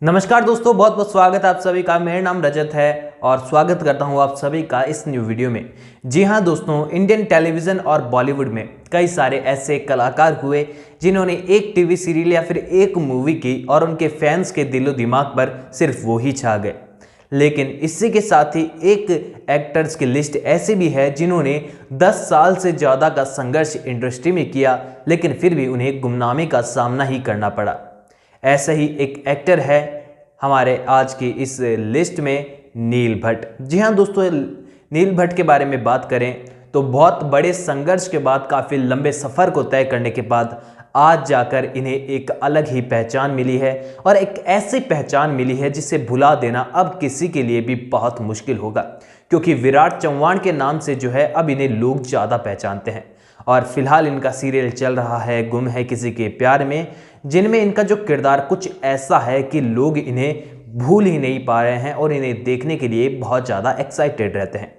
नमस्कार दोस्तों, बहुत बहुत स्वागत है आप सभी का। मेरा नाम रजत है और स्वागत करता हूं आप सभी का इस न्यू वीडियो में। जी हां दोस्तों, इंडियन टेलीविज़न और बॉलीवुड में कई सारे ऐसे कलाकार हुए जिन्होंने एक टीवी सीरियल या फिर एक मूवी की और उनके फैंस के दिलो दिमाग पर सिर्फ वो ही छा गए। लेकिन इसी के साथ ही एक एक्टर्स की लिस्ट ऐसी भी है जिन्होंने 10 साल से ज़्यादा का संघर्ष इंडस्ट्री में किया, लेकिन फिर भी उन्हें गुमनामी का सामना ही करना पड़ा। ऐसा ही एक एक्टर है हमारे आज की इस लिस्ट में, नील भट्ट। जी हाँ दोस्तों, नील भट्ट के बारे में बात करें तो बहुत बड़े संघर्ष के बाद, काफ़ी लंबे सफ़र को तय करने के बाद आज जाकर इन्हें एक अलग ही पहचान मिली है और एक ऐसी पहचान मिली है जिसे भुला देना अब किसी के लिए भी बहुत मुश्किल होगा, क्योंकि विराट चौहान के नाम से जो है अब इन्हें लोग ज़्यादा पहचानते हैं। और फिलहाल इनका सीरियल चल रहा है गुम है किसी के प्यार में, जिनमें इनका जो किरदार कुछ ऐसा है कि लोग इन्हें भूल ही नहीं पा रहे हैं और इन्हें देखने के लिए बहुत ज़्यादा एक्साइटेड रहते हैं।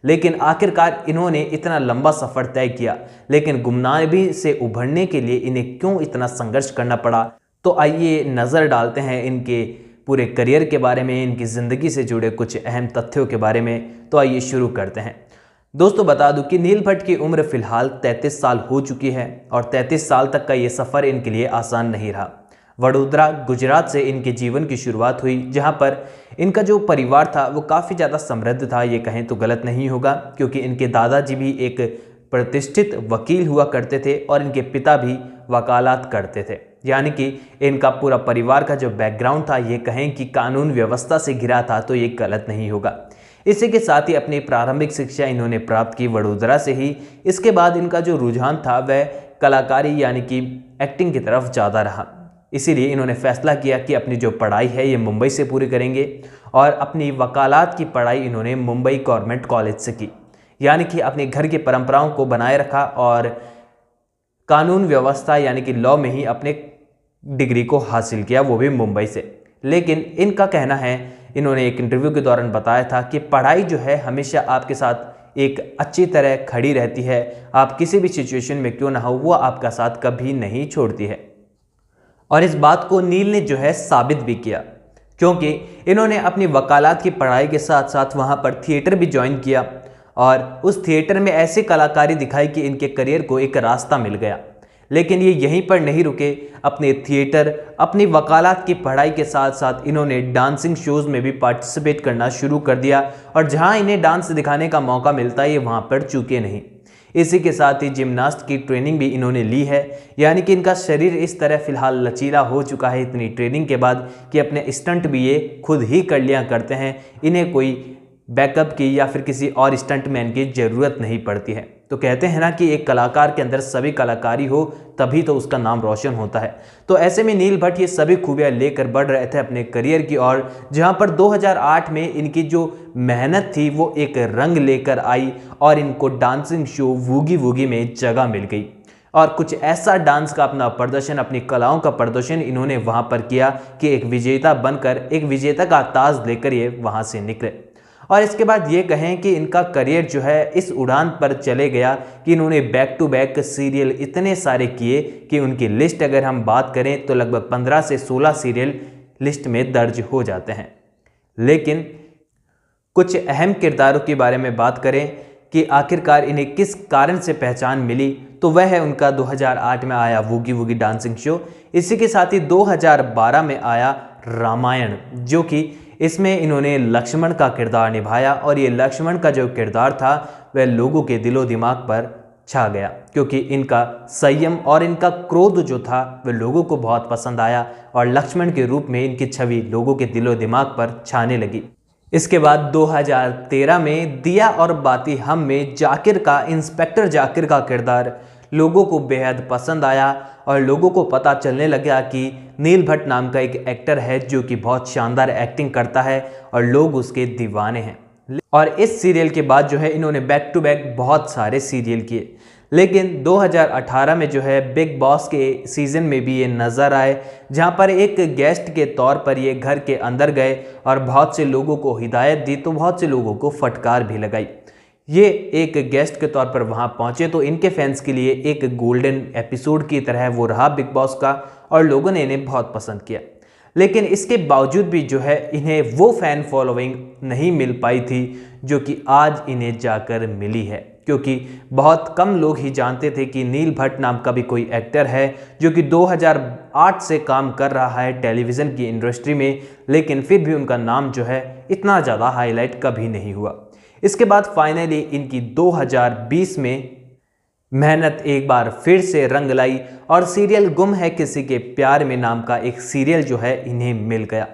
लेकिन आखिरकार इन्होंने इतना लंबा सफ़र तय किया, लेकिन गुमनामी से उभरने के लिए इन्हें क्यों इतना संघर्ष करना पड़ा, तो आइए नज़र डालते हैं इनके पूरे करियर के बारे में, इनकी ज़िंदगी से जुड़े कुछ अहम तथ्यों के बारे में। तो आइए शुरू करते हैं। दोस्तों बता दूं कि नील भट्ट की उम्र फिलहाल 33 साल हो चुकी है और 33 साल तक का ये सफ़र इनके लिए आसान नहीं रहा। वडोदरा गुजरात से इनके जीवन की शुरुआत हुई, जहां पर इनका जो परिवार था वो काफ़ी ज़्यादा समृद्ध था, ये कहें तो गलत नहीं होगा, क्योंकि इनके दादाजी भी एक प्रतिष्ठित वकील हुआ करते थे और इनके पिता भी वकालत करते थे। यानी कि इनका पूरा परिवार का जो बैकग्राउंड था, ये कहें कि कानून व्यवस्था से घिरा था, तो ये गलत नहीं होगा। इसी के साथ ही अपनी प्रारंभिक शिक्षा इन्होंने प्राप्त की वडोदरा से ही। इसके बाद इनका जो रुझान था वह कलाकारी यानी कि एक्टिंग की तरफ ज़्यादा रहा। इसीलिए इन्होंने फैसला किया कि अपनी जो पढ़ाई है ये मुंबई से पूरी करेंगे और अपनी वकालत की पढ़ाई इन्होंने मुंबई गवर्नमेंट कॉलेज से की। यानी कि अपने घर की परंपराओं को बनाए रखा और कानून व्यवस्था यानी कि लॉ में ही अपने डिग्री को हासिल किया, वो भी मुंबई से। लेकिन इनका कहना है, इन्होंने एक इंटरव्यू के दौरान बताया था कि पढ़ाई जो है हमेशा आपके साथ एक अच्छी तरह खड़ी रहती है, आप किसी भी सिचुएशन में क्यों ना हो वो आपका साथ कभी नहीं छोड़ती है। और इस बात को नील ने जो है साबित भी किया, क्योंकि इन्होंने अपनी वकालत की पढ़ाई के साथ साथ वहाँ पर थिएटर भी ज्वाइन किया और उस थिएटर में ऐसी कलाकारी दिखाई कि इनके करियर को एक रास्ता मिल गया। लेकिन ये यहीं पर नहीं रुके, अपने थिएटर, अपनी वकालत की पढ़ाई के साथ साथ इन्होंने डांसिंग शोज़ में भी पार्टिसिपेट करना शुरू कर दिया और जहां इन्हें डांस दिखाने का मौका मिलता है ये वहां पर चूके नहीं। इसी के साथ ही जिम्नास्ट की ट्रेनिंग भी इन्होंने ली है, यानी कि इनका शरीर इस तरह फिलहाल लचीला हो चुका है इतनी ट्रेनिंग के बाद कि अपने स्टंट भी ये खुद ही कर लिया करते हैं। इन्हें कोई बैकअप की या फिर किसी और स्टंटमैन की ज़रूरत नहीं पड़ती है। तो कहते हैं ना कि एक कलाकार के अंदर सभी कलाकारी हो तभी तो उसका नाम रोशन होता है। तो ऐसे में नील भट्ट ये सभी खूबियाँ लेकर बढ़ रहे थे अपने करियर की ओर, जहाँ पर 2008 में इनकी जो मेहनत थी वो एक रंग लेकर आई और इनको डांसिंग शो वूगी वूगी में जगह मिल गई और कुछ ऐसा डांस का अपना प्रदर्शन, अपनी कलाओं का प्रदर्शन इन्होंने वहाँ पर किया कि एक विजेता बनकर, एक विजेता का ताज लेकर ये वहाँ से निकले। और इसके बाद ये कहें कि इनका करियर जो है इस उड़ान पर चले गया कि इन्होंने बैक टू बैक सीरियल इतने सारे किए कि उनकी लिस्ट अगर हम बात करें तो लगभग 15 से 16 सीरियल लिस्ट में दर्ज हो जाते हैं। लेकिन कुछ अहम किरदारों के बारे में बात करें कि आखिरकार इन्हें किस कारण से पहचान मिली, तो वह है उनका 2008 में आया वूगी वूगी डांसिंग शो। इसी के साथ ही 2012 में आया रामायण, जो कि इसमें इन्होंने लक्ष्मण का किरदार निभाया और ये लक्ष्मण का जो किरदार था वह लोगों के दिलो दिमाग पर छा गया, क्योंकि इनका संयम और इनका क्रोध जो था वह लोगों को बहुत पसंद आया और लक्ष्मण के रूप में इनकी छवि लोगों के दिलो दिमाग पर छाने लगी। इसके बाद 2013 में दिया और बाती हम में जाकिर का, इंस्पेक्टर जाकिर का किरदार लोगों को बेहद पसंद आया और लोगों को पता चलने लगा कि नील भट्ट नाम का एक एक्टर है जो कि बहुत शानदार एक्टिंग करता है और लोग उसके दीवाने हैं। और इस सीरियल के बाद जो है इन्होंने बैक टू बैक बहुत सारे सीरियल किए। लेकिन 2018 में जो है बिग बॉस के सीज़न में भी ये नज़र आए, जहाँ पर एक गेस्ट के तौर पर ये घर के अंदर गए और बहुत से लोगों को हिदायत दी, तो बहुत से लोगों को फटकार भी लगाई। ये एक गेस्ट के तौर पर वहाँ पहुँचे तो इनके फैंस के लिए एक गोल्डन एपिसोड की तरह वो रहा बिग बॉस का और लोगों ने इन्हें बहुत पसंद किया। लेकिन इसके बावजूद भी जो है इन्हें वो फैन फॉलोइंग नहीं मिल पाई थी जो कि आज इन्हें जाकर मिली है, क्योंकि बहुत कम लोग ही जानते थे कि नील भट्ट नाम का भी कोई एक्टर है जो कि 2008 से काम कर रहा है टेलीविज़न की इंडस्ट्री में, लेकिन फिर भी उनका नाम जो है इतना ज़्यादा हाईलाइट कभी नहीं हुआ। इसके बाद फाइनली इनकी 2020 में मेहनत एक बार फिर से रंग लाई और सीरियल गुम है किसी के प्यार में नाम का एक सीरियल जो है इन्हें मिल गया,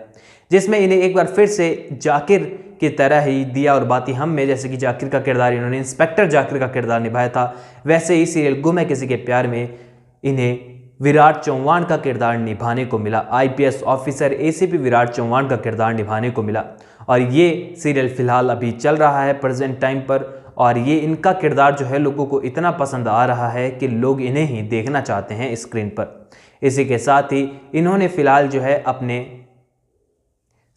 जिसमें इन्हें एक बार फिर से जाकिर की तरह ही दिया और बाती हम में, जैसे कि जाकिर का किरदार इन्होंने इंस्पेक्टर जाकिर का किरदार निभाया था, वैसे ही सीरियल गुम है किसी के प्यार में इन्हें विराट चौहान का किरदार निभाने को मिला। IPS officer ACP Virat Chauhan का किरदार निभाने को मिला और ये सीरियल फिलहाल अभी चल रहा है प्रेजेंट टाइम पर, और ये इनका किरदार जो है लोगों को इतना पसंद आ रहा है कि लोग इन्हें ही देखना चाहते हैं स्क्रीन पर। इसी के साथ ही इन्होंने फिलहाल जो है अपने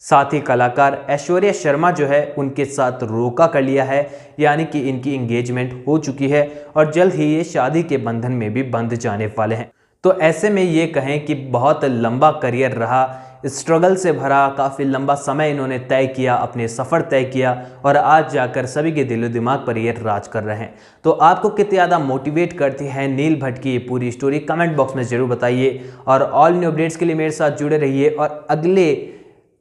साथी कलाकार ऐश्वर्या शर्मा जो है उनके साथ रोका कर लिया है, यानी कि इनकी एंगेजमेंट हो चुकी है और जल्द ही ये शादी के बंधन में भी बंध जाने वाले हैं। तो ऐसे में ये कहें कि बहुत लंबा करियर रहा, स्ट्रगल से भरा, काफ़ी लंबा समय इन्होंने तय किया, अपने सफ़र तय किया और आज जाकर सभी के दिलो दिमाग पर ये राज कर रहे हैं। तो आपको कितनी ज़्यादा मोटिवेट करती है नील भट्ट की ये पूरी स्टोरी, कमेंट बॉक्स में ज़रूर बताइए। और ऑल न्यू अपडेट्स के लिए मेरे साथ जुड़े रहिए और अगले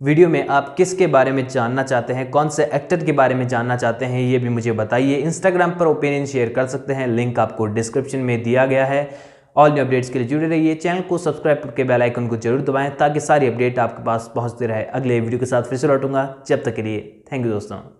वीडियो में आप किसके बारे में जानना चाहते हैं, कौन से एक्टर के बारे में जानना चाहते हैं, ये भी मुझे बताइए। इंस्टाग्राम पर ओपिनियन शेयर कर सकते हैं, लिंक आपको डिस्क्रिप्शन में दिया गया है। ऑल न्यू अपडेट्स के लिए जुड़े रहिए, चैनल को सब्सक्राइब करके बेल आइकन को जरूर दबाएं ताकि सारी अपडेट आपके पास पहुंचते रहे। अगले वीडियो के साथ फिर से लौटूंगा, जब तक के लिए थैंक यू दोस्तों।